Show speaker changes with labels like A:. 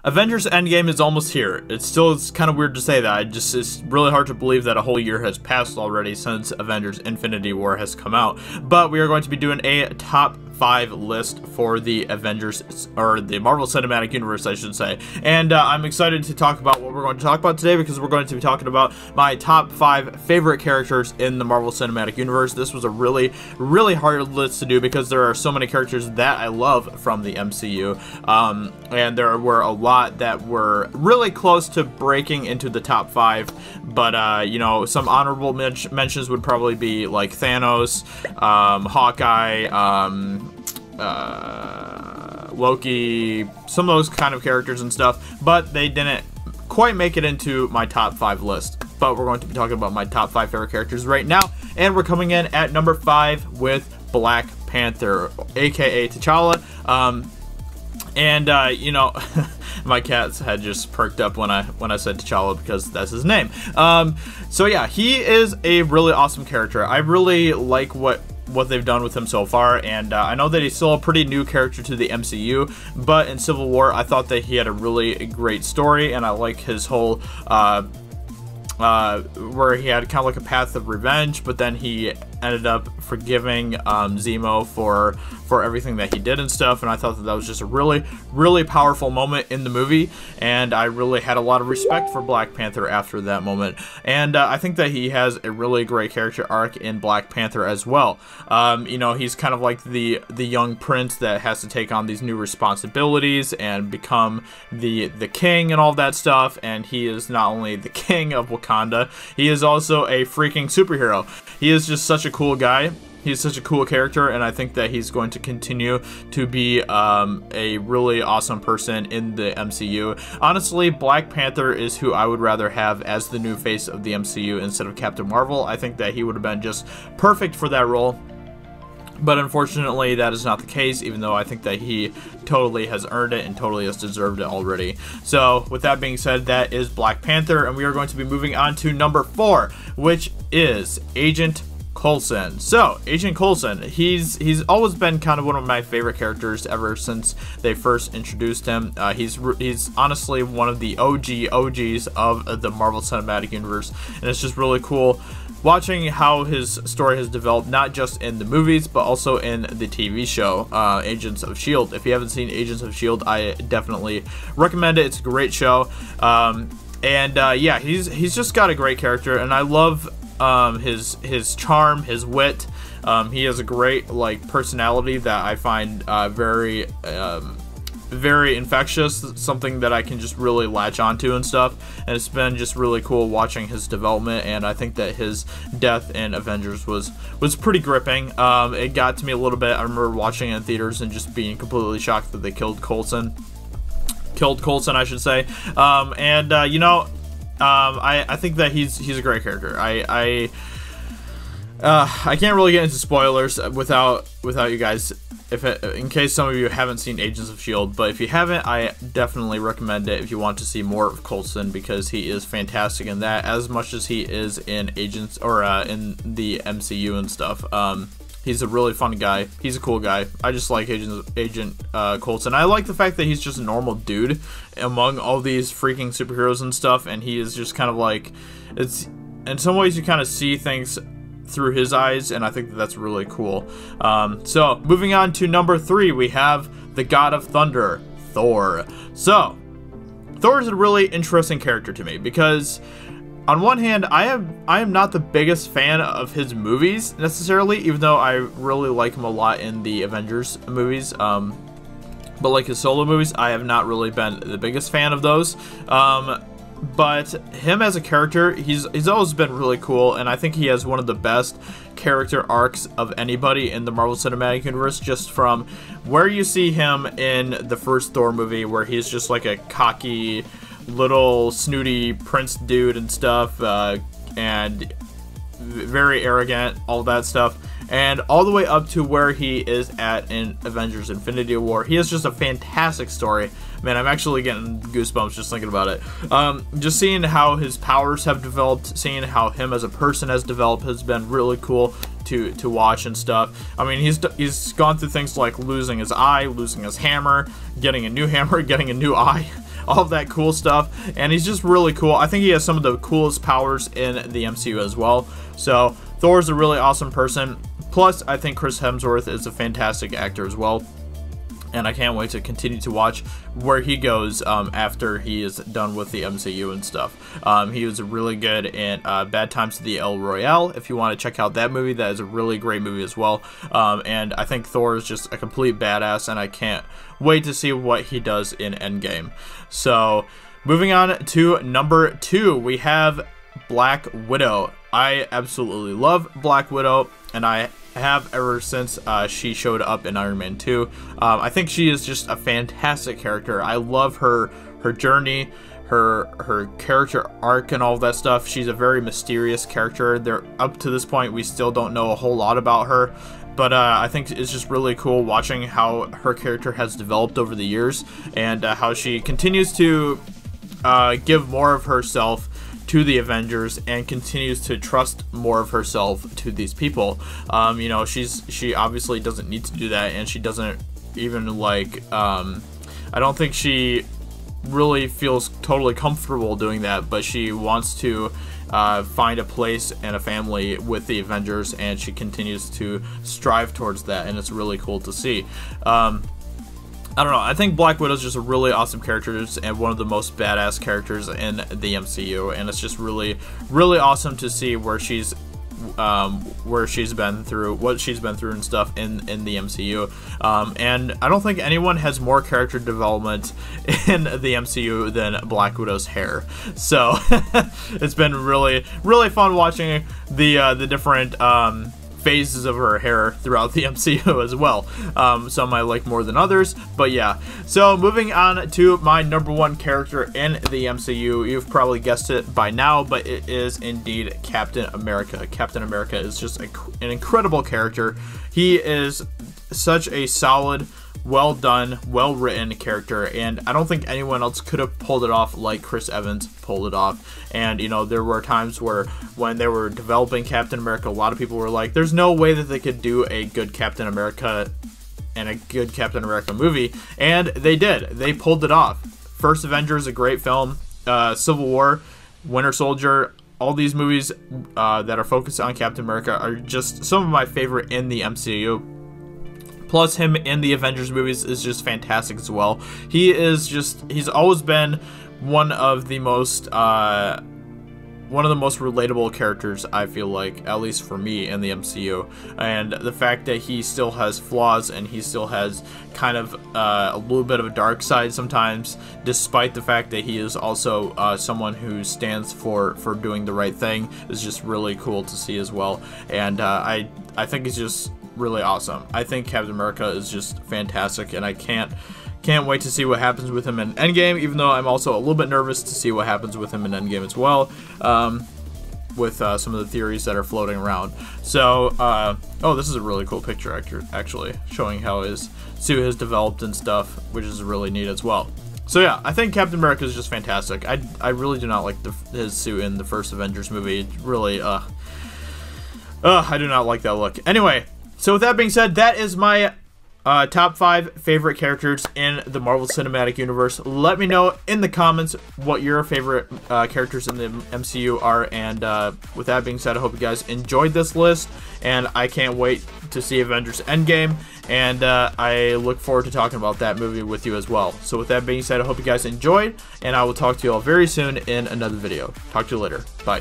A: Avengers Endgame is almost here. It's kind of weird to say that. It's really hard to believe that a whole year has passed already since Avengers Infinity War has come out. But we are going to be doing a top 5 list for the Avengers, or the Marvel Cinematic Universe, I should say. And I'm excited to talk about what we're going to talk about today, because we're going to be talking about my top 5 favorite characters in the Marvel Cinematic Universe. This was a really hard list to do because there are so many characters that I love from the MCU. And there were a lot that were really close to breaking into the top 5. But, you know, some honorable mentions would probably be like Thanos, Hawkeye, Loki, some of those kind of characters and stuff, but they didn't quite make it into my top 5 list. But we're going to be talking about my top 5 favorite characters right now, and we're coming in at number 5 with Black Panther, aka T'Challa. You know, my cats had just perked up when I said T'Challa, because that's his name. So yeah, he is a really awesome character. I really like what they've done with him so far, and I know that he's still a pretty new character to the MCU, but in Civil War I thought that he had a really great story, and I like his whole where he had kind of like a path of revenge, but then he ended up forgiving Zemo for everything that he did and stuff, and I thought that that was just a really powerful moment in the movie, and I really had a lot of respect for Black Panther after that moment. And I think that he has a really great character arc in Black Panther as well. You know, he's kind of like the young prince that has to take on these new responsibilities and become the king and all that stuff, and he is not only the king of Wakanda, he is also a freaking superhero. He is just such a cool guy. He's such a cool character, and I think that he's going to continue to be a really awesome person in the MCU. Honestly, Black Panther is who I would rather have as the new face of the MCU instead of Captain Marvel. I think that he would have been just perfect for that role. But unfortunately, that is not the case, even though I think that he totally has earned it and totally has deserved it already. So, with that being said, that is Black Panther, and we are going to be moving on to number 4, which is Agent Coulson. So, Agent Coulson, he's always been kind of one of my favorite characters ever since they first introduced him. He's honestly one of the OGs of the Marvel Cinematic Universe, and it's just really cool watching how his story has developed, not just in the movies, but also in the TV show, Agents of S.H.I.E.L.D. If you haven't seen Agents of S.H.I.E.L.D., I definitely recommend it. It's a great show. Yeah, he's just got a great character, and I love his charm, his wit. He has a great, like, personality that I find very infectious, something that I can just really latch onto and stuff, and it's been just really cool watching his development, and I think that his death in Avengers was pretty gripping. It got to me a little bit. I remember watching it in theaters and just being completely shocked that they killed Coulson, I should say. You know, I think that he's a great character. I can't really get into spoilers without you guys, in case some of you haven't seen Agents of S.H.I.E.L.D., but if you haven't, I definitely recommend it if you want to see more of Coulson, because he is fantastic in that, as much as he is in Agents, or in the MCU and stuff. He's a really fun guy. He's a cool guy. I just like Agent Coulson. I like the fact that he's just a normal dude among all these freaking superheroes and stuff, and he is just kind of like, it's, in some ways you kind of see things through his eyes, and I think that that's really cool. So, moving on to number 3, we have the God of Thunder, Thor. So, Thor is a really interesting character to me, because on one hand, I am not the biggest fan of his movies necessarily, even though I really like him a lot in the Avengers movies. But like his solo movies, I have not really been the biggest fan of those. But him as a character, he's always been really cool, and I think he has one of the best character arcs of anybody in the Marvel Cinematic Universe, just from where you see him in the first Thor movie, where he's just like a cocky little snooty prince dude and stuff, and very arrogant, all that stuff, and all the way up to where he is at in Avengers Infinity War. He has just a fantastic story. Man, I'm actually getting goosebumps just thinking about it. Just seeing how his powers have developed, seeing how him as a person has developed, has been really cool to watch and stuff. I mean, he's gone through things like losing his eye, losing his hammer, getting a new eye. all of that cool stuff, and he's just really cool. I think he has some of the coolest powers in the MCU as well. So Thor's a really awesome person. Plus, I think Chris Hemsworth is a fantastic actor as well. And I can't wait to continue to watch where he goes after he is done with the MCU and stuff. He was really good in Bad Times at the El Royale. If you want to check out that movie, that is a really great movie as well. And I think Thor is just a complete badass, and I can't wait to see what he does in Endgame. So, moving on to number 2, we have Black Widow. I absolutely love Black Widow, and I have ever since she showed up in Iron Man 2. I think she is just a fantastic character. I love her journey, her character arc and all that stuff. She's a very mysterious character. Up to this point, we still don't know a whole lot about her. But I think it's just really cool watching how her character has developed over the years, and how she continues to give more of herself to the Avengers and continues to trust more of herself to these people. You know, she obviously doesn't need to do that, and she doesn't even like I don't think she really feels totally comfortable doing that, but she wants to find a place and a family with the Avengers, and she continues to strive towards that, and it's really cool to see. I don't know, I think Black Widow is just a really awesome character and one of the most badass characters in the MCU, and it's just really, really awesome to see where she's been through, what she's been through and stuff in the MCU. And I don't think anyone has more character development in the MCU than Black Widow's hair. So it's been really, really fun watching the different phases of her hair throughout the MCU as well. Some I like more than others, but yeah. So moving on to my number 1 character in the MCU. You've probably guessed it by now, but it is indeed Captain America. Captain America is just an incredible character. He is such a solid, well done, well written character, and I don't think anyone else could have pulled it off like Chris Evans pulled it off. And you know, there were times where when they were developing Captain America, a lot of people were like, there's no way that they could do a good Captain America and a good Captain America movie, and they did. They pulled it off. First Avengers, a great film. Civil War, Winter Soldier, all these movies that are focused on Captain America are just some of my favorite in the MCU. Plus, him in the Avengers movies is just fantastic as well. He's always been one of the most relatable characters, I feel like, at least for me, in the MCU. And the fact that he still has flaws and he still has kind of a little bit of a dark side sometimes, despite the fact that he is also someone who stands for doing the right thing, is just really cool to see as well. And I think he's just really awesome. I think Captain America is just fantastic, and I can't wait to see what happens with him in Endgame, even though I'm also a little bit nervous to see what happens with him in Endgame as well, with some of the theories that are floating around. So, oh, this is a really cool picture, actually, showing how his suit has developed and stuff, which is really neat as well. So yeah, I think Captain America is just fantastic. I really do not like his suit in the first Avengers movie. It really, I do not like that look. Anyway, so with that being said, that is my top 5 favorite characters in the Marvel Cinematic Universe. Let me know in the comments what your favorite characters in the MCU are, and with that being said, I hope you guys enjoyed this list, and I can't wait to see Avengers Endgame, and I look forward to talking about that movie with you as well. So with that being said, I hope you guys enjoyed, and I will talk to you all very soon in another video. Talk to you later. Bye.